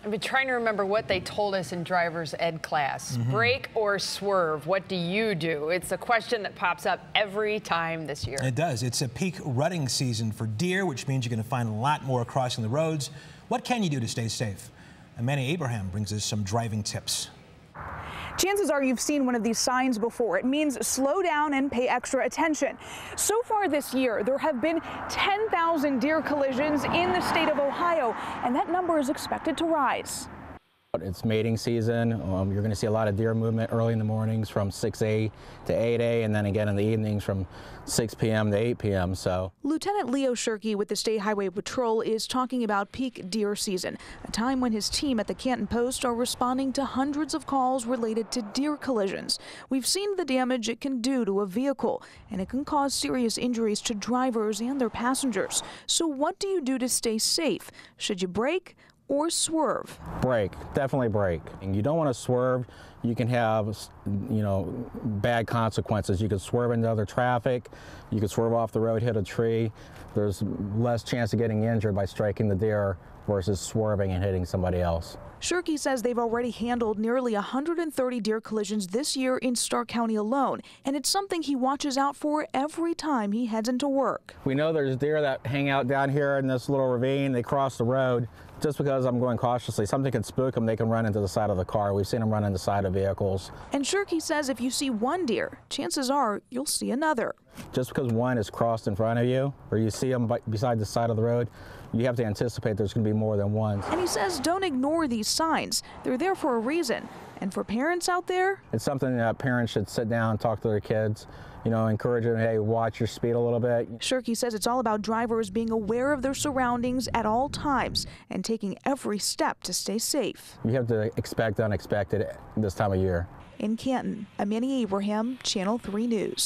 I've been trying to remember what they told us in driver's ed class. Brake or swerve? What do you do? It's a question that pops up every time this year. It does. It's a peak rutting season for deer, which means you're going to find a lot more crossing the roads. What can you do to stay safe? Amanda Abraham brings us some driving tips. Chances are you've seen one of these signs before. It means slow down and pay extra attention. So far this year, there have been 10,000 deer collisions in the state of Ohio, and that number is expected to rise. It's mating season. You're going to see a lot of deer movement early in the mornings from 6 to 8 and then again in the evenings from 6 p.m. to 8 p.m. So Lieutenant Leo Shirkey with the State Highway Patrol is talking about peak deer season, a time when his team at the Canton Post are responding to hundreds of calls related to deer collisions. We've seen the damage it can do to a vehicle, and it can cause serious injuries to drivers and their passengers. So what do you do to stay safe? Should you brake or swerve? Brake, definitely brake. And you don't want to swerve. You can have, bad consequences. You could swerve into other traffic. You could swerve off the road, hit a tree. There's less chance of getting injured by striking the deer versus swerving and hitting somebody else. Shirkey says they've already handled nearly 130 deer collisions this year in Stark County alone, and it's something he watches out for every time he heads into work. We know there's deer that hang out down here in this little ravine. They cross the road. Just because I'm going cautiously, something can spook them, they can run into the side of the car. We've seen them run into the side of vehicles. And Shirkey says if you see one deer, chances are you'll see another. Just because one is crossed in front of you, or you see them beside the side of the road, you have to anticipate there's going to be more than one. And he says don't ignore these signs. They're there for a reason. And for parents out there, it's something that parents should sit down and talk to their kids. Encourage them, hey, watch your speed a little bit. Shirkey says it's all about drivers being aware of their surroundings at all times and taking every step to stay safe. You have to expect the unexpected this time of year. In Canton, Amanda Abraham, Channel 3 News.